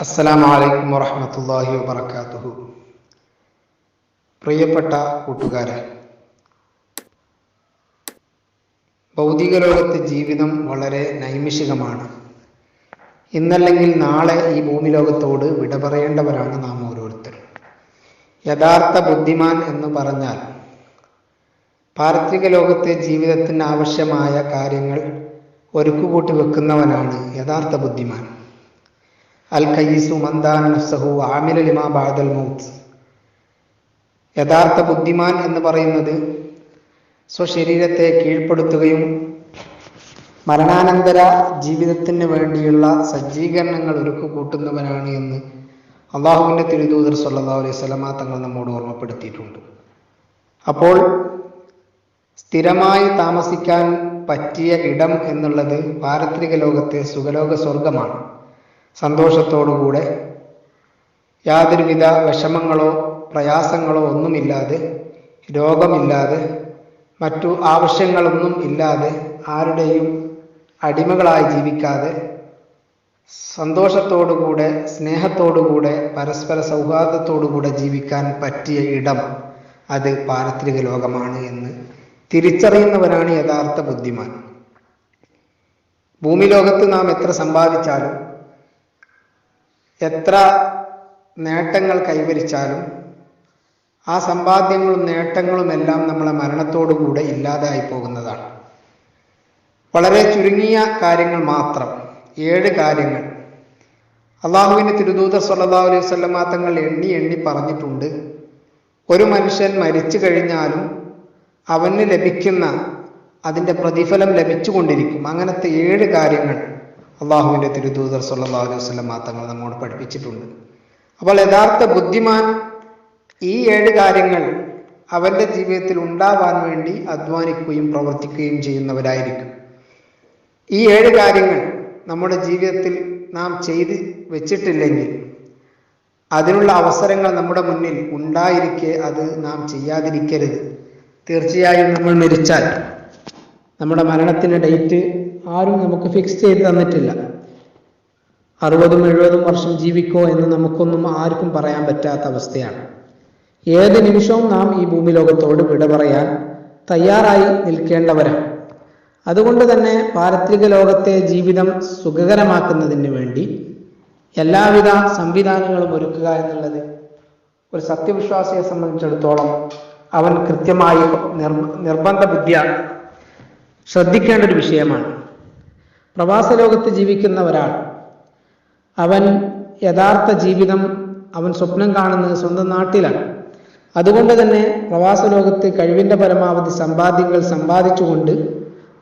അസ്സലാമു അലൈക്കും വറഹ്മത്തുള്ളാഹി വബറകാതുഹു. പ്രിയപ്പെട്ട കൂട്ടുകാരെ, ഭൗതിക ലോകത്തെ ജീവിതം വളരെ നൈമിഷികമാണ്. ഇന്നല്ലെങ്കിൽ നാളെ ഈ ഭൂമി ലോകത്തോട് വിട പറയേണ്ടവരാണ് നാം ഓരോരുത്തരും. യഥാർത്ഥ ബുദ്ധിമാൻ എന്ന് പറഞ്ഞാൽ പാരത്രിക ലോകത്തെ ജീവിതത്തിന് ആവശ്യമായ കാര്യങ്ങൾ ഒരുക്കുകൂട്ടി വെക്കുന്നവനാണ് യഥാർത്ഥ ബുദ്ധിമാൻ. അൽ കയ്യിസു മന്ദാന നഫ്സഹു ആമില ലിമാ ബഅദൽ മൗത്ത്. യഥാർത്ഥ ബുദ്ധിമാൻ എന്ന് പറയുന്നത് സ്വശരീരത്തെ കീഴ്പ്പെടുത്തുകയും മരണാനന്തര ജീവിതത്തിന് വേണ്ടിയുള്ള സജ്ജീകരണങ്ങൾ ഒരുക്കുകൂട്ടുന്നവനാണ് എന്ന് അള്ളാഹുവിൻ്റെ തിരുദൂതർ സ്വല്ലല്ലാഹു അലൈഹി വസല്ലമ തങ്ങൾ നമ്മോട് ഓർമ്മപ്പെടുത്തിയിട്ടുണ്ട്. അപ്പോൾ സ്ഥിരമായി താമസിക്കാൻ പറ്റിയ ഇടം എന്നുള്ളത് പാരത്രിക ലോകത്തെ സുഖലോക സ്വർഗമാണ്. സന്തോഷത്തോടുകൂടെ യാതൊരുവിധ വിഷമങ്ങളോ പ്രയാസങ്ങളോ ഒന്നുമില്ലാതെ, രോഗമില്ലാതെ, മറ്റു ആവശ്യങ്ങളൊന്നും ഇല്ലാതെ, ആരുടെയും അടിമകളായി ജീവിക്കാതെ സന്തോഷത്തോടുകൂടെ, സ്നേഹത്തോടുകൂടെ, പരസ്പര സൗഹാർദ്ദത്തോടുകൂടെ ജീവിക്കാൻ പറ്റിയ ഇടം അത് പാരത്രിക ലോകമാണ് എന്ന് തിരിച്ചറിയുന്നവനാണ് യഥാർത്ഥ ബുദ്ധിമാൻ. ഭൂമി ലോകത്ത് നാം എത്ര സമ്പാദിച്ചാലും, എത്ര നേട്ടങ്ങൾ കൈവരിച്ചാലും, ആ സമ്പാദ്യങ്ങളും നേട്ടങ്ങളും എല്ലാം നമ്മളെ മരണത്തോടുകൂടെ ഇല്ലാതായി പോകുന്നതാണ്. വളരെ ചുരുങ്ങിയ കാര്യങ്ങൾ മാത്രം, 7 കാര്യങ്ങൾ അള്ളാഹുവിൻ്റെ തിരുദൂതർ സ്വല്ലല്ലാഹു അലൈഹി വസല്ലമ തങ്ങൾ എണ്ണി പറഞ്ഞിട്ടുണ്ട്. ഒരു മനുഷ്യൻ മരിച്ചു കഴിഞ്ഞാലും അവന് ലഭിക്കുന്ന അതിൻ്റെ പ്രതിഫലം ലഭിച്ചുകൊണ്ടിരിക്കും. അങ്ങനത്തെ 7 കാര്യങ്ങൾ അള്ളാഹുവിൻ്റെ തിരുദൂതർ സ്വല്ലല്ലാഹു അലൈഹി വസല്ലമ തങ്ങൾ നമ്മോട് പഠിപ്പിച്ചിട്ടുണ്ട്. അപ്പോൾ യഥാർത്ഥ ബുദ്ധിമാൻ ഈ 7 കാര്യങ്ങൾ അവൻ്റെ ജീവിതത്തിൽ ഉണ്ടാവാൻ വേണ്ടി അധ്വാനിക്കുകയും പ്രവർത്തിക്കുകയും ചെയ്യുന്നവരായിരിക്കും. ഈ 7 കാര്യങ്ങൾ നമ്മുടെ ജീവിതത്തിൽ നാം ചെയ്ത് വെച്ചിട്ടില്ലെങ്കിൽ, അതിനുള്ള അവസരങ്ങൾ നമ്മുടെ മുന്നിൽ ഉണ്ടായിരിക്കെ അത് നാം ചെയ്യാതിരിക്കരുത്. തീർച്ചയായും നമ്മൾ മരിച്ചാൽ നമ്മുടെ മരണത്തിൻ്റെ ഡേറ്റ് ആരും നമുക്ക് ഫിക്സ് ചെയ്ത് തന്നിട്ടില്ല. 60-70 വർഷം ജീവിക്കോ എന്ന് നമുക്കൊന്നും ആർക്കും പറയാൻ പറ്റാത്ത അവസ്ഥയാണ്. ഏത് നിമിഷവും നാം ഈ ഭൂമി ലോകത്തോട് വിട പറയാൻ തയ്യാറായി നിൽക്കേണ്ടവരാണ്. അതുകൊണ്ട് തന്നെ പാരത്രിക ലോകത്തെ ജീവിതം സുഖകരമാക്കുന്നതിന് വേണ്ടി എല്ലാവിധ സംവിധാനങ്ങളും ഒരുക്കുക എന്നുള്ളത് ഒരു സത്യവിശ്വാസിയെ സംബന്ധിച്ചിടത്തോളം അവൻ കൃത്യമായി നിർബന്ധ ബുദ്ധിയ ശ്രദ്ധിക്കേണ്ട ഒരു വിഷയമാണ്. പ്രവാസ ലോകത്ത് ജീവിക്കുന്ന ഒരാൾ, അവൻ യഥാർത്ഥ ജീവിതം അവൻ സ്വപ്നം കാണുന്നത് സ്വന്തം നാട്ടിലാണ്. അതുകൊണ്ട് തന്നെ പ്രവാസ ലോകത്ത് കഴിവിൻ്റെ പരമാവധി സമ്പാദ്യങ്ങൾ സമ്പാദിച്ചുകൊണ്ട്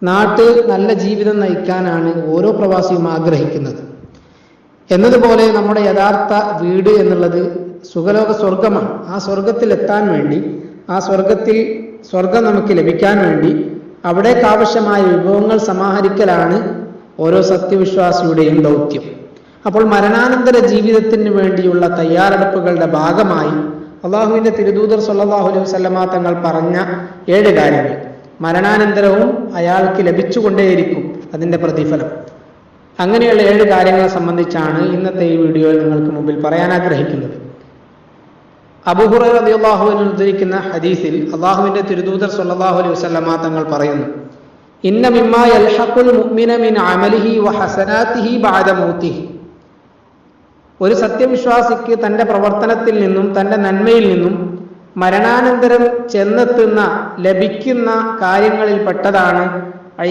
നാട്ടിൽ നല്ല ജീവിതം നയിക്കാനാണ് ഓരോ പ്രവാസിയും ആഗ്രഹിക്കുന്നത്. എന്നതുപോലെ നമ്മുടെ യഥാർത്ഥ വീട് എന്നുള്ളത് സുഖലോക സ്വർഗമാണ്. ആ സ്വർഗത്തിൽ എത്താൻ വേണ്ടി, ആ സ്വർഗം നമുക്ക് ലഭിക്കാൻ വേണ്ടി അവിടേക്കാവശ്യമായ വിഭവങ്ങൾ സമാഹരിക്കലാണ് ഓരോ സത്യവിശ്വാസിയുടെയും ദൗത്യം. അപ്പോൾ മരണാനന്തര ജീവിതത്തിന് വേണ്ടിയുള്ള തയ്യാറെടുപ്പുകളുടെ ഭാഗമായി അള്ളാഹുവിൻ്റെ തിരുദൂതർ സ്വല്ലല്ലാഹു അലൈഹി വസല്ലമ തങ്ങൾ പറഞ്ഞ 7 കാര്യങ്ങൾ മരണാനന്തരവും അയാൾക്ക് ലഭിച്ചുകൊണ്ടേയിരിക്കും അതിൻ്റെ പ്രതിഫലം. അങ്ങനെയുള്ള 7 കാര്യങ്ങളെ സംബന്ധിച്ചാണ് ഇന്നത്തെ ഈ വീഡിയോയിൽ നിങ്ങൾക്ക് മുമ്പിൽ പറയാൻ ആഗ്രഹിക്കുന്നത്. അബൂ ഹുറൈറ റളിയല്ലാഹു അൻഹു ഉദ്ധരിക്കുന്ന ഹദീസിൽ അള്ളാഹുവിൻ്റെ തിരുദൂതർ സ്വല്ലല്ലാഹു അലൈഹി വസല്ലമ തങ്ങൾ പറയുന്നു, ഇന്ന മിമ്മാ യൽഹഖുൽ മുഅ്മിന മിൻ അമലിഹി വഹസനാതിഹി ബഅദ മൗതിഹി. ഒരു സത്യവിശ്വാസിക്ക് തൻ്റെ പ്രവർത്തനത്തിൽ നിന്നും തൻ്റെ നന്മയിൽ നിന്നും മരണാനന്തരം ചെന്നെത്തുന്ന ലഭിക്കുന്ന കാര്യങ്ങളിൽ പെട്ടതാണ്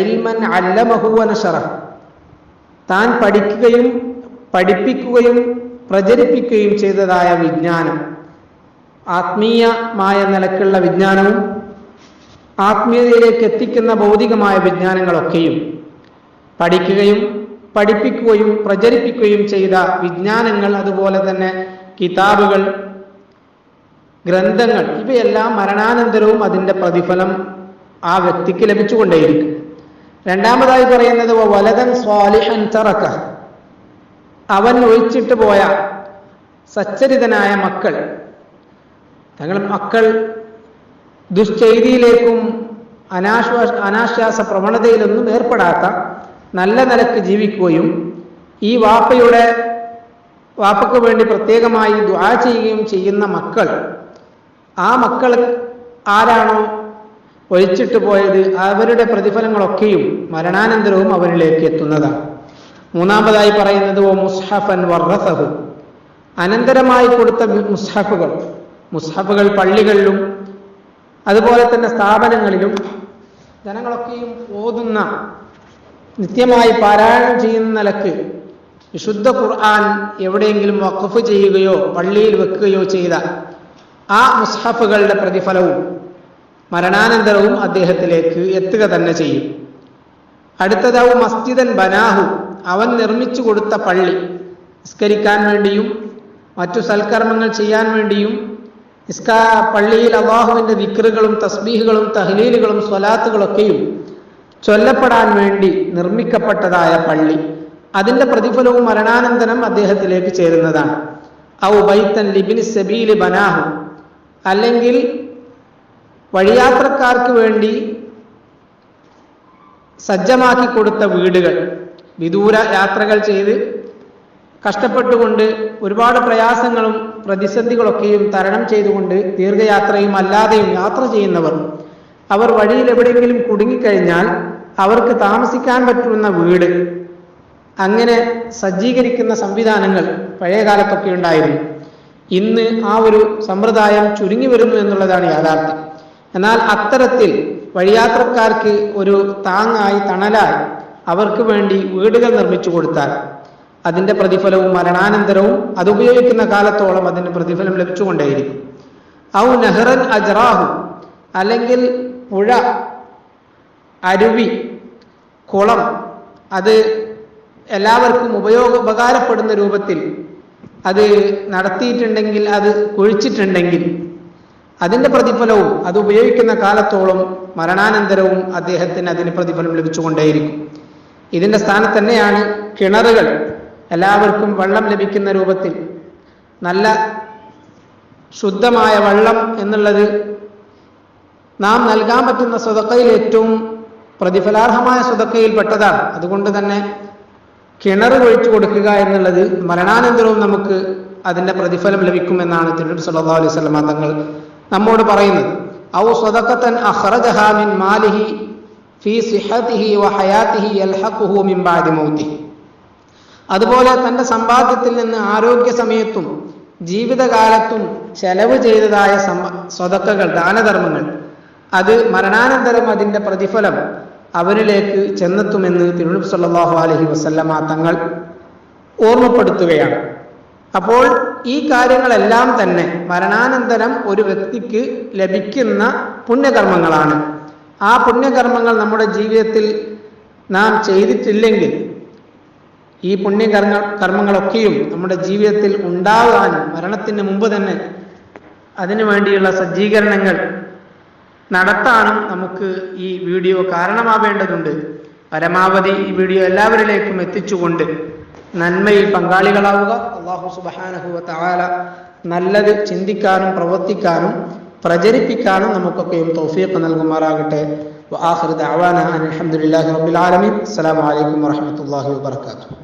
ഇൽമൻ അല്ലമഹു വനശറഹ്. താൻ പഠിക്കുകയും പഠിപ്പിക്കുകയും പ്രചരിപ്പിക്കുകയും ചെയ്തതായ വിജ്ഞാനം, ആത്മീയമായ നിലക്കുള്ള വിജ്ഞാനവും ആത്മീയതയിലേക്ക് എത്തിക്കുന്ന ഭൗതികമായ വിജ്ഞാനങ്ങളൊക്കെയും പഠിക്കുകയും പഠിപ്പിക്കുകയും പ്രചരിപ്പിക്കുകയും ചെയ്ത വിജ്ഞാനങ്ങൾ, അതുപോലെ തന്നെ കിതാബുകൾ, ഗ്രന്ഥങ്ങൾ, ഇവയെല്ലാം മരണാനന്തരവും അതിൻ്റെ പ്രതിഫലം ആ വ്യക്തിക്ക് ലഭിച്ചുകൊണ്ടേയിരിക്കും. രണ്ടാമതായി പറയുന്നത് വലദൻ സ്വാലിഹൻ തറക. അവൻ ഒഴിച്ചിട്ട് പോയ സച്ചരിതനായ മക്കൾ, തങ്ങളുടെ മക്കൾ ദുശ്ചെയ്തിയിലേക്കും അനാശ്വാസ പ്രവണതയിലൊന്നും ഏർപ്പെടാത്ത നല്ല നിലക്ക് ജീവിക്കുകയും ഈ വാപ്പയുടെ വാപ്പയ്ക്ക് വേണ്ടി പ്രത്യേകമായി ദുആ ചെയ്യുകയും ചെയ്യുന്ന മക്കൾ, ആ മക്കൾ ആരാണോ ഒഴിച്ചിട്ട് പോയത് അവരുടെ പ്രതിഫലങ്ങളൊക്കെയും മരണാനന്തരവും അവരിലേക്ക് എത്തുന്നതാണ്. മൂന്നാമതായി പറയുന്നത് മുസ്ഹഫൻ വറസഹു, അനന്തരമായി കൊടുത്ത മുസ്ഹഫുകൾ പള്ളികളിലും അതുപോലെ തന്നെ സ്ഥാപനങ്ങളിലും ജനങ്ങളൊക്കെയും ഓതുന്ന, നിത്യമായി പാരായണം ചെയ്യുന്ന നിലക്ക് വിശുദ്ധ ഖുർആൻ എവിടെയെങ്കിലും വഖഫ് ചെയ്യുകയോ പള്ളിയിൽ വെക്കുകയോ ചെയ്ത ആ മുസ്ഹഫുകളുടെ പ്രതിഫലവും മരണാനന്തരവും അദ്ദേഹത്തിലേക്ക് എത്തുക തന്നെ ചെയ്യും. അടുത്തതാവും മസ്ജിദൻ ബനാഹു, അവൻ നിർമ്മിച്ചു കൊടുത്ത പള്ളി, നിസ്കരിക്കാൻ വേണ്ടിയും മറ്റു സൽക്കർമ്മങ്ങൾ ചെയ്യാൻ വേണ്ടിയും പള്ളിയിൽ അല്ലാഹുവിന്റെ ദിക്റുകളും തസ്ബീഹുകളും തഹ്ലീലുകളും സ്വലാത്തുകളൊക്കെയും ചൊല്ലപ്പെടാൻ വേണ്ടി നിർമ്മിക്കപ്പെട്ടതായ പള്ളി, അതിന്റെ പ്രതിഫലവും മരണാനന്തരം അദ്ദേഹത്തിലേക്ക് ചേരുന്നതാണ്. ഔ ബൈത്തൻ ലിബ്നി സബീലി ബനാഹു, അല്ലെങ്കിൽ വഴിയാത്രക്കാർക്ക് വേണ്ടി സജ്ജമാക്കി കൊടുത്ത വീടുകൾ, വിദൂര യാത്രകൾ ചെയ്ത് കഷ്ടപ്പെട്ടുകൊണ്ട് ഒരുപാട് പ്രയാസങ്ങളും പ്രതിസന്ധികളൊക്കെയും തരണം ചെയ്തുകൊണ്ട് ദീർഘയാത്രയും അല്ലാതെയും യാത്ര ചെയ്യുന്നവർ, അവർ വഴിയിൽ എവിടെയെങ്കിലും കുടുങ്ങിക്കഴിഞ്ഞാൽ അവർക്ക് താമസിക്കാൻ പറ്റുന്ന വീട്, അങ്ങനെ സജ്ജീകരിക്കുന്ന സംവിധാനങ്ങൾ പഴയ കാലത്തൊക്കെ ഉണ്ടായിരുന്നു. ഇന്ന് ആ ഒരു സമ്പ്രദായം ചുരുങ്ങി വരുന്നു എന്നുള്ളതാണ് യാഥാർത്ഥ്യം. എന്നാൽ അത്തരത്തിൽ വഴിയാത്രക്കാർക്ക് ഒരു താങ്ങായി തണലായി അവർക്ക് വേണ്ടി വീടുകൾ നിർമ്മിച്ചു കൊടുത്താൽ അതിന്റെ പ്രതിഫലവും മരണാനന്തരവും അതുപയോഗിക്കുന്ന കാലത്തോളം അതിന്റെ പ്രതിഫലം ലഭിച്ചുകൊണ്ടേയിരിക്കും. ഔ നഹ്റൻ അജ്റാഹു, അല്ലെങ്കിൽ പുഴ, അരുവി, കുളം, അത് എല്ലാവർക്കും ഉപകാരപ്പെടുന്ന രൂപത്തിൽ അത് നടത്തിയിട്ടുണ്ടെങ്കിൽ, അത് കുഴിച്ചിട്ടുണ്ടെങ്കിൽ അതിന്റെ പ്രതിഫലവും അത് ഉപയോഗിക്കുന്ന കാലത്തോളം മരണാനന്തരവും അദ്ദേഹത്തിന് അതിന് പ്രതിഫലം ലഭിച്ചുകൊണ്ടേയിരിക്കും. ഇതിന്റെ സ്ഥാനത്ത് തന്നെയാണ് കിണറുകൾ, എല്ലാവർക്കും വെള്ളം ലഭിക്കുന്ന രൂപത്തിൽ നല്ല ശുദ്ധമായ വെള്ളം എന്നുള്ളത് നാം നൽകാൻ പറ്റുന്ന സ്വതക്കയിൽ ഏറ്റവും പ്രതിഫലാർഹമായ സ്വതക്കയിൽപ്പെട്ടതാണ്. അതുകൊണ്ട് തന്നെ കിണർ ഒഴിച്ചു കൊടുക്കുക എന്നുള്ളത് മരണാനന്തരവും നമുക്ക് അതിന്റെ പ്രതിഫലം ലഭിക്കുമെന്നാണ് തിരുനബി സല്ലല്ലാഹു അലൈഹി വസല്ലം തങ്ങൾ നമ്മോട് പറയുന്നത്. ഔ സ്വദഖതൻ അഖ്റജഹാ മിൻ മാലിഹി ഫീ സിഹതിഹി വ ഹയാതിഹി യൽഹഖുഹു മിൻ ബഅദി മൗതിഹി, അതുപോലെ തന്റെ സമ്പാദ്യത്തിൽ നിന്ന് ആരോഗ്യ സമയത്തും ജീവിതകാലത്തും ചെലവ് ചെയ്തതായ സ്വതക്കകൾ, ദാനധർമ്മങ്ങൾ, അത് മരണാനന്തരം അതിന്റെ പ്രതിഫലം അവരിലേക്ക് ചെന്നെത്തുമെന്ന് തിരുനബി സല്ലല്ലാഹു അലൈഹി വസല്ലമ തങ്ങൾ ഓർമ്മപ്പെടുത്തുകയാണ്. അപ്പോൾ ഈ കാര്യങ്ങളെല്ലാം തന്നെ മരണാനന്തരം ഒരു വ്യക്തിക്ക് ലഭിക്കുന്ന പുണ്യകർമ്മങ്ങളാണ്. ആ പുണ്യകർമ്മങ്ങൾ നമ്മുടെ ജീവിതത്തിൽ നാം ചെയ്തിട്ടില്ലെങ്കിൽ ഈ കർമ്മങ്ങളൊക്കെയും നമ്മുടെ ജീവിതത്തിൽ ഉണ്ടാകാനും മരണത്തിന് മുമ്പ് തന്നെ അതിനു വേണ്ടിയുള്ള സജ്ജീകരണങ്ങൾ നടത്താനും നമുക്ക് ഈ വീഡിയോ കാരണമാവേണ്ടതുണ്ട്. പരമാവധി ഈ വീഡിയോ എല്ലാവരിലേക്കും എത്തിച്ചുകൊണ്ട് നന്മയിൽ പങ്കാളികളാവുക. അല്ലാഹു സുബ്ഹാനഹു വ തആല നല്ലത് ചിന്തിക്കാനും പ്രവർത്തിക്കാനും പ്രചരിപ്പിക്കാനും നമുക്കൊക്കെയും തൗഫീഖ് നൽകുമാറാകട്ടെ. വആഖിറു ദഅവാനാ അൽഹംദുലില്ലാഹി റബ്ബിൽ ആലമീൻ. അസ്സലാമു അലൈക്കും വറഹ്മത്തുള്ളാഹി വബറകാതുഹു.